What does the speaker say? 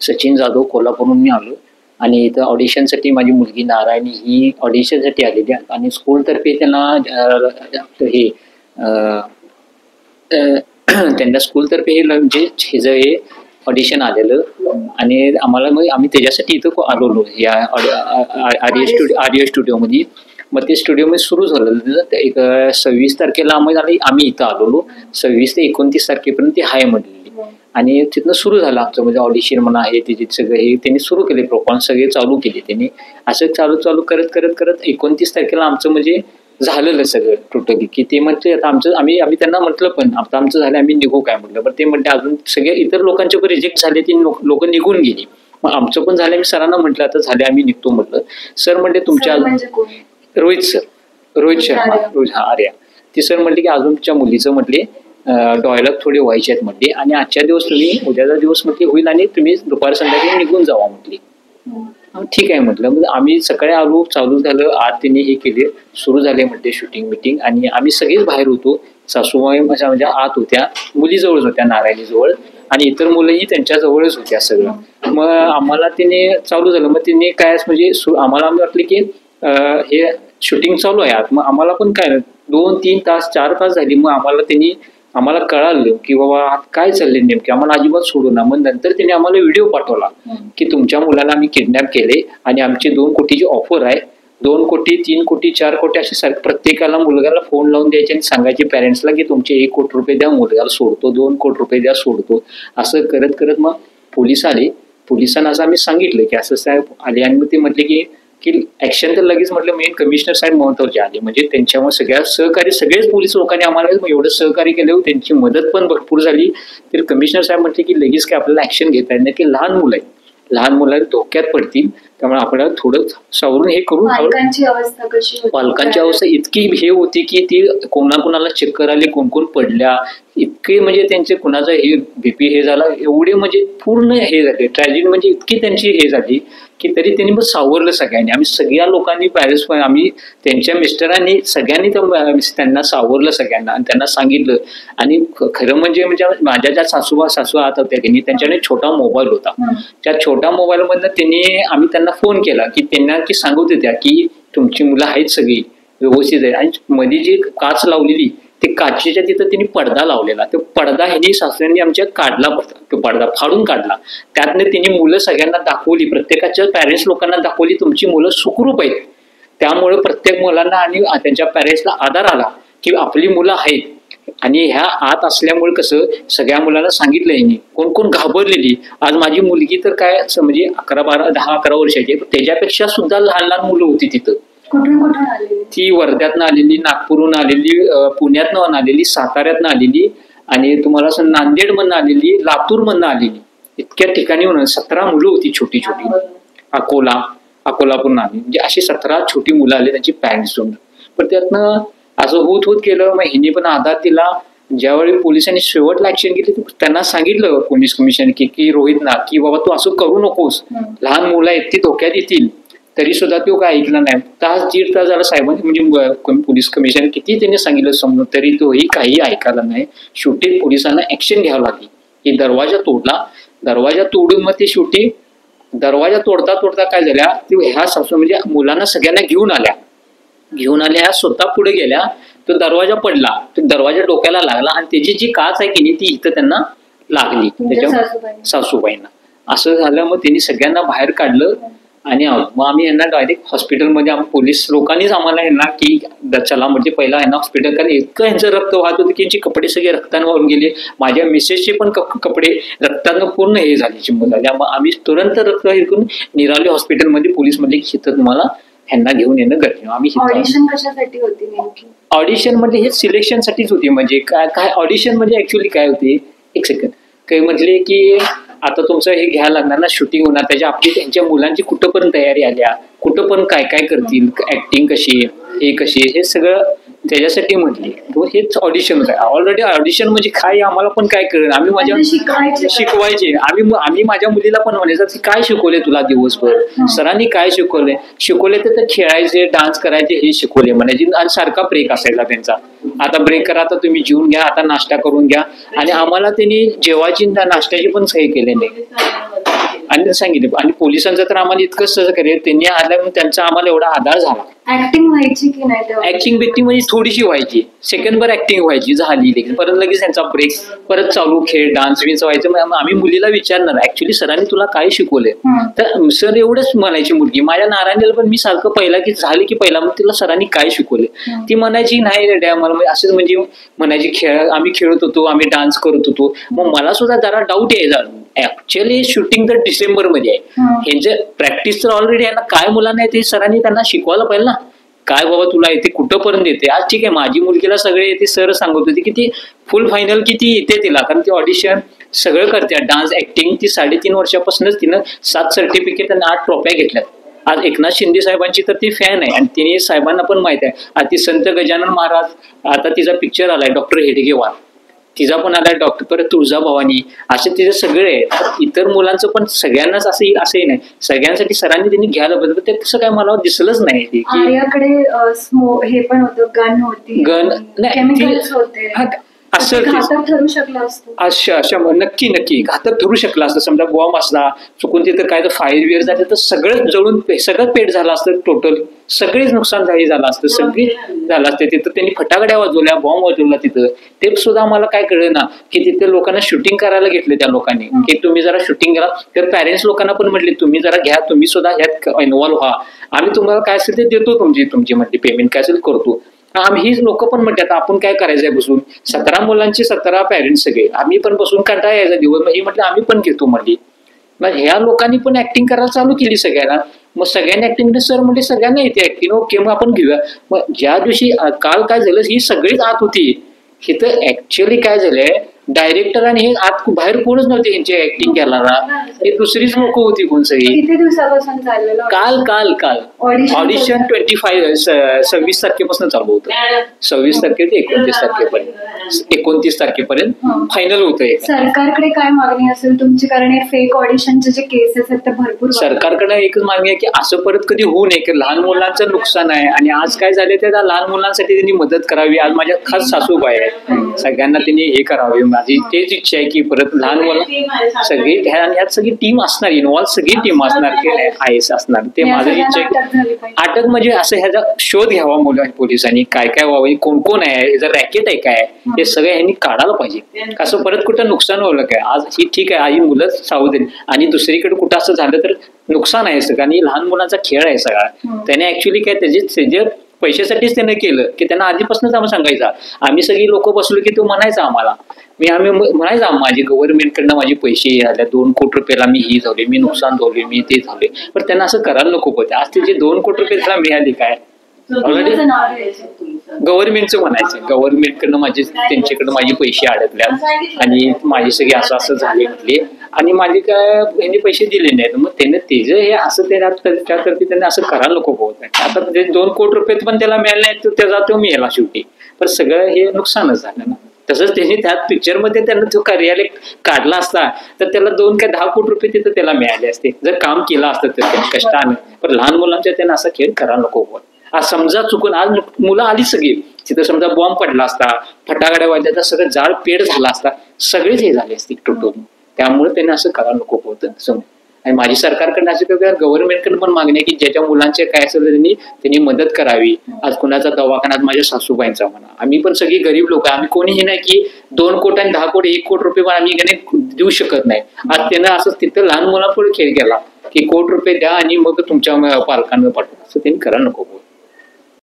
सचिन जाधव, कोल्हापूरहून मी आलो आणि इथं ऑडिशनसाठी माझी मुलगी नारायणी ही ऑडिशनसाठी आलेली आहे आणि स्कूलतर्फे त्यांना हे त्यांना स्कूलतर्फे हे म्हणजे हे ऑडिशन आलेलं आणि आम्हाला मग आम्ही त्याच्यासाठी इथं आलेलो या आर्य स्टुडिओमध्ये. मग ते स्टुडिओमध्ये सुरू झालं एक 26 तारखेला आम्ही इथं आलेलो. 26 ते 29 तारखेपर्यंत ती हाय म्हटलेली आणि तिथनं सुरू झालं आमचं म्हणजे ऑडिशन म्हणा आहे तिथे सगळं हे त्यांनी सुरू केले, परफॉर्मन्स सगळे चालू केले त्यांनी. असं चालू करत 29 तारखेला आमचं म्हणजे झालेलं सगळं टोटली की ते म्हटले आता आमचं आम्ही त्यांना म्हटलं पण आता आमचं झालं आम्ही निघू काय म्हटलं. पण ते म्हणते अजून सगळे इतर लोकांचे पण रिजेक्ट झाले, ती लोक निघून गेली. मग आमचं पण झालं, मी सरांना म्हटलं आता झाले आम्ही निघतो म्हटलं. सर म्हणते तुमच्या रोहित शर्मा आर्या ती सर म्हटले की अजून तुमच्या मुलीचं म्हटले डॉयलॉग थोडे व्हायचे आहेत म्हटले आणि आजच्या दिवस तुम्ही उद्याचा दिवस म्हटले होईल आणि तुम्ही दुपार संध्याकाळी निघून जावा म्हटली. ठीक आहे म्हटलं. मग आम्ही सकाळी आलो, चालू झालं, आज त्यांनी हे केले, सुरू झाले म्हटले शूटिंग मिटिंग आणि आम्ही सगळेच बाहेर होतो. सासूबाई म्हणजे आत होत्या, मुलीजवळच होत्या नारायणीजवळ आणि इतर मुलंही त्यांच्या जवळच होत्या सगळं. मग आम्हाला तिने चालू झालं, मग तिने काय म्हणजे आम्हाला वाटलं की हे शूटिंग चालू आहे आत. मग आम्हाला पण काय 2-3 तास 4 तास झाली. मग आम्हाला कळालं की बाबा काय चाललंय नेमके, आम्हाला अजिबात सोडू ना. मग नंतर त्यांनी आम्हाला व्हिडिओ पाठवला की तुमच्या मुलाला आम्ही किडनॅप केले आणि आमचे 2 कोटीची ऑफर आहे, 2 कोटी 3 कोटी 4 कोटी असे प्रत्येकाला मुलगाला फोन लावून द्यायचे आणि सांगायचे पॅरेंट्सला की तुमचे 1 कोटी रुपये द्या मुलगाला सोडतो, 2 कोटी रुपये द्या सोडतो. असं करत मग पोलीस आले. पोलिसांना असं आम्ही सांगितलं की असं साहेब आले आणि मग ते म्हटले की ऍक्शन तर लगेच म्हटलं. मेन कमिशनर साहेब महत्वाचे आले म्हणजे त्यांच्यामुळे सगळ्या सहकारी सगळेच पोलीस लोकांनी आम्हाला एवढं सहकार्य केलं, त्यांची मदत पण भरपूर झाली. तर कमिशनर साहेब म्हटले की लगेच काय आपल्याला ऍक्शन घेता येत नाही की लहान मुलं आहेत, लहान मुलं धोक्यात पडतील, त्यामुळे आपल्याला थोडं सावरून हे करून. पालकांची अवस्था इतकी हे होती की ती कोणाला चक्कर आली, कोण पडल्या, इतके म्हणजे त्यांचे कुणाचा हे बीपी हे झाला, एवढे म्हणजे पूर्ण हे झाले ट्रॅजेडी म्हणजे इतकी त्यांची हे झाली की तरी त्यांनी मग सावरलं सगळ्यांनी. आम्ही सगळ्या लोकांनी पॅरेंट्स पण आम्ही त्यांच्या मिस्टरांनी सगळ्यांनी त्यांना सावरलं सगळ्यांना आणि त्यांना सांगितलं. आणि खरं म्हणजे माझ्या ज्या सासू आत होत्या त्यांनी त्यांच्याकडे छोटा मोबाईल होता. त्या छोट्या मोबाईल मधनं आम्ही त्यांना फोन केला की त्यांना की सांगत होत्या की तुमची मुलं आहेत सगळी व्यवस्थित आहे. आणि मध्ये जी काच लावलेली ते काचेच्या तिथं त्यांनी पडदा लावलेला, तो पडदा ह्यांनी सासऱ्यांनी आमच्या काढला, तो पडदा फाडून काढला. त्यातनं त्यांनी मुलं सगळ्यांना दाखवली, प्रत्येकाच्या पॅरेंट्स लोकांना दाखवली तुमची मुलं सुखरूप आहेत. त्यामुळे प्रत्येक मुलांना आणि त्यांच्या पॅरेंट्सला आधार आला की आपली मुलं आहेत. आणि ह्या आत असल्यामुळे कसं सगळ्या मुलांना सांगितलं यांनी, कोण घाबरलेली. आज माझी मुलगी तर काय म्हणजे 10-11 वर्षाची, त्याच्यापेक्षा सुद्धा लहान मुलं होती तिथं. ती वर्ध्यातनं आलेली, नागपूरहून आलेली, पुण्यातनं आलेली, साताऱ्यातनं आलेली आणि तुम्हाला असं नांदेडमधनं आलेली, लातूरमधनं आलेली, इतक्या ठिकाणी 17 मुलं होती छोटी. अकोलापूरून आली, म्हणजे अशी 17 छोटी मुलं आली त्यांची पॅरेंट्स घेऊन. पण त्यातनं असं होत गेलं. मग हिने पण आधार दिला. ज्यावेळी पोलिसांनी शेवटला ऍक्शन घेतली त्यांना सांगितलं पोलीस कमिशन की रोहितना की बाबा तू असं करू नकोस, लहान मुलं आहेत ती धोक्यात येतील. तरी सुद्धा तो काय ऐकला नाही. 1.5 तास झाला साहेबांनी म्हणजे पोलीस कमिशन किती त्यांनी सांगितलं समजून तरी तोही काही ऐकायला नाही. शेवटी पोलिसांना ऍक्शन घ्यावं लागली की दरवाजा तोडला. दरवाजा तोडून मग ते शेवटी दरवाजा तोडता काय झाल्या, ह्या सासू म्हणजे मुलांना सगळ्यांना घेऊन आल्या, ह्या स्वतः पुढे गेल्या. तो दरवाजा पडला, तो दरवाजा डोक्याला लागला आणि त्याची जी काच आहे की नाही ती इथं त्यांना लागली, त्याच्या सासूबाईंना. असं झालं. मग त्यांनी सगळ्यांना बाहेर काढलं आणि मग आम्ही यांना डायरेक्ट हॉस्पिटलमध्ये पोलीस लोकांनीच आम्हाला यांना की चला म्हणजे पहिला यांना हॉस्पिटल, कारण इतकं यांचं रक्त वाहत होतं की यांची कपडे सगळे रक्तानं वाहून गेले. माझ्या मिसेसचे पण कपडे रक्तानं पूर्ण हे झाले, चिंब झाले. मग आम्ही तुरंत रक्त हे करून निराली हॉस्पिटलमध्ये पोलीस म्हणले की इथं तुम्हाला ह्यांना घेऊन येणं गरजेचं. आम्ही ऑडिशन कशासाठी होती नेमकी? ऑडिशन म्हणजे हे सिलेक्शनसाठीच होती. म्हणजे काय ऑडिशन म्हणजे ऍक्च्युअली काय होते, एक सेकंड, काही म्हटले की आता तुमचं हे घ्यायला लागणार ना, शूटिंग होणार, त्याच्या आपली त्यांच्या मुलांची कुठं पण तयारी आल्या, कुठं पण काय करतील, ऍक्टिंग कशी, हे सगळं त्याच्यासाठी म्हटले. हेच ऑडिशन होतं. ऑलरेडी ऑडिशन म्हणजे काय आम्हाला पण काय कळलं. आम्ही माझ्या शिकवायचे, आम्ही माझ्या मुलीला पण म्हणायचं काय शिकवले तुला दिवसभर, सरांनी काय शिकवले तर खेळायचे, डान्स करायचे हे शिकवले म्हणायचे. आणि सारखा ब्रेक असायचा त्यांचा, आता ब्रेक करा, आता तुम्ही जेवून घ्या, आता नाश्ता करून घ्या. आणि आम्हाला त्यांनी जेवायची नाश्त्याची पण सही केली नाही. आणि सांगितलं. आणि पोलिसांचं तर आम्हाला इतकं सहकार्य त्यांनी आल्यामुळे त्यांचा आम्हाला एवढा आधार झाला. ऍक्टिंग व्हायची की नाही तेव्हा? ऍक्टिंग बिक्टिंग म्हणजे थोडीशी व्हायची, सेकंडभर ऍक्टिंग व्हायची, झाली लगेच परत लगेच त्यांचा ब्रेक, परत चालू खेळ डान्स विन्स व्हायचं. मग आम्ही मुलीला विचारणार ऍक्च्युली सरांनी तुला काय शिकवलंय, तर सर एवढंच म्हणायची मुलगी. माझ्या नारायणीला पण मी सारखं पहिला की झाली की पहिला मग तिला सरांनी काय शिकवले, ती म्हणायची नाही रे मला असंच म्हणजे म्हणायची खेळ आम्ही खेळत होतो, आम्ही डान्स करत होतो. मग मला सुद्धा जरा डाऊट यायचा. ऍक्च्युअली शूटिंग तर डिसेंबर मध्ये आहे, ह्यांचे प्रॅक्टिस तर ऑलरेडी आहे ना, काय मुलांना आहे ते सरांनी त्यांना शिकवायला पाहिजे ना. काय बाबा तुला येते कुठंपर्यंत येते. आज ठीक आहे माझी मुलगीला सगळे येते, सर सांगत होते की ती फुल फायनल किती येते तिला, कारण ती ऑडिशन सगळं करते, डान्स ऍक्टिंग. ती 3.5 वर्षापासूनच तिनं 7 सर्टिफिकेट आणि 8 ट्रॉफ्या घेतल्यात. आज एकनाथ शिंदे साहेबांची तर ती फॅन आहे आणि तिने साहेबांना पण माहित आहे. आज ती संत गजानन महाराज, आता तिचा पिक्चर आलाय डॉक्टर हेडगेवार, तिचा पण आलाय डॉक्टर, परत तुळजाभवानी, असे तिचे सगळे इतर मुलांचं पण सगळ्यांनाच असंही नाही, सगळ्यांसाठी सरांनी त्यांनी घ्यायला पाहिजे. ते तसं काय मला दिसलंच नाही की आर्याकडे हे पण होतं, गन होती, गन केमिकल्स होते, असं घातक ठरू शकलं असतं. अशा नक्की घातक ठरू शकलं असतं. समजा बॉम्ब असला चुकून तिथं काय तर फायर बिअर झाले तर सगळं जळून सगळं पेट झालं असतं, टोटल सगळेच नुकसान झालं असतं, सगळी झालं असतं. तिथं त्यांनी फटाकड्या वाजवल्या, बॉम्ब वाजवला तिथं. ते सुद्धा मला काय कळलं ना की तिथे लोकांना शूटिंग करायला घेतले त्या लोकांनी, की तुम्ही जरा शूटिंग करा. तर पॅरेंट्स लोकांना पण म्हटले तुम्ही जरा घ्या, तुम्ही सुद्धा ह्यात इन्व्हॉल्व्ह व्हा, आम्ही तुम्हाला काय असेल ते देतो, तुमची म्हणजे पेमेंट काय असेल करतो. आम्ही हीच लोक पण म्हणतात आपण काय करायचंय बसून, 17 मुलांचे 17 पॅरेंट्स सगळे, आम्ही पण बसून कंटाळा यायचा दिवस. मग हे म्हटलं आम्ही पण घेतो म्हटली. मग ह्या लोकांनी पण ऍक्टिंग करायला चालू केली सगळ्यांना. मग सगळ्यांनी ऍक्टिंग सर म्हणजे सगळ्यांना येते ऍक्टिंग, ओके मग आपण घेऊया. मग ज्या दिवशी काल काय झालं ही सगळीच आत होती, इथं ऍक्च्युअली काय झालंय डायरेक्टर आणि हे आत बाहेर कोणच नव्हते यांची ऍक्टिंग करायला, हे दुसरीच लोक होती कोण सगळी. किती दिवसापासून चाललेलं काल ऑडिशन 26 तारखेपासून चालू होतं, 26 तारखे ते 29 तारखेपर्यंत, 29 तारखेपर्यंत फायनल होतंय. सरकारकडे काय मागणी असेल तुमची, कारण हे फेक ऑडिशनचे जे केसेस आहेत ते भरपूर. सरकारकडे एकच मागणी आहे की असं परत कधी होऊ नये, की लहान मुलांचं नुकसान आहे. आणि आज काय झाले त्या लहान मुलांसाठी त्यांनी मदत करावी. आज माझ्या खास सासूबाई आहे, सगळ्यांना त्यांनी हे करावे. माझी तेच इच्छा आहे की परत लहान मुलं सगळी ह्यात सगळी टीम असणार, इन्व्हॉल्व सगळी टीम असणार, की आयएस असणार. ते माझं इच्छा आहे. अटक म्हणजे असं ह्याचा शोध घ्यावा मुलं पोलिसांनी, काय व्हावं, कोण कोण आहे, ह्याचं रॅकेट आहे काय, हे सगळं ह्यांनी काढायला पाहिजे. असं परत कुठं नुकसान होलं काय. आज ही ठीक आहे, आई मुलं सावध आहेत, आणि दुसरीकडे कुठं असं झालं तर नुकसान आहे सगळं. आणि लहान मुलांचा खेळ आहे सगळा. त्याने ऍक्च्युली काय त्याचे पैशासाठीच त्याने केलं, की त्यांना आधीपासूनच आम्हाला सांगायचा. आम्ही सगळी लोक बसलो की तो म्हणायचा आम्हाला, आम्ही म्हणायचा माझी गव्हर्नमेंटकडनं माझे पैसे आले, 2 कोटी रुपयाला मी ही झाले, मी नुकसान झाले, मी ते झाले. पण त्यांना असं करायला नको होते. आज त्याचे 2 कोटी रुपये त्याला मिळाले काय, ऑलरेडी गव्हर्नमेंटचं म्हणायचं, गव्हर्नमेंटकडनं त्यांच्याकडनं माझे पैसे अडकल्यात आणि माझे सगळे असं झाले म्हटले, आणि माझे काय यांनी पैसे दिले नाहीत. मग त्याने तेज हे असं त्याकरती त्यांनी असं करायला नको होत. आता ते 2 कोटी रुपये पण त्याला मिळाले नाहीत, त्याचा तो मिळाला शेवटी. पण सगळं हे नुकसानच झालं ना. तसंच त्यांनी त्यात पिक्चरमध्ये त्यांना तो कार्यालय काढला असता तर त्याला 2 का 10 कोटी रुपये तिथं त्याला मिळाले असते, जर काम केलं असतं तर त्यांनी कष्टाने. पण लहान मुलांच्या त्यांना असा खेळ करायला नको होत. आज समजा चुकून आज मुलं आली सगळी तिथं, समजा बॉम्ब पडला असता, फटाकड्या वाजल्या तर सगळं जाळ पेट झाला असता, सगळेच हे झाले असते टोटून. त्यामुळे त्यांनी असं करायला नको होतं. आणि माझी सरकारकडनं असं गव्हर्नमेंटकडे पण मागणी आहे की ज्याच्या मुलांचे काय असेल त्यांनी मदत करावी. आज कुणाचा दवाखान्यात माझ्या सासूबाईंचा म्हणा, आम्ही पण सगळी गरीब लोक, आम्ही कोणीही नाही की 2 कोटी आणि 10 कोटी 1 कोटी रुपये पण आम्ही देऊ शकत नाही. आज त्यांना असं तिथं लहान मुलांपुढे खेळ केला की 1 कोटी रुपये द्या आणि मग तुमच्या पालकांना पाठवा, असं त्यांनी करायला नको.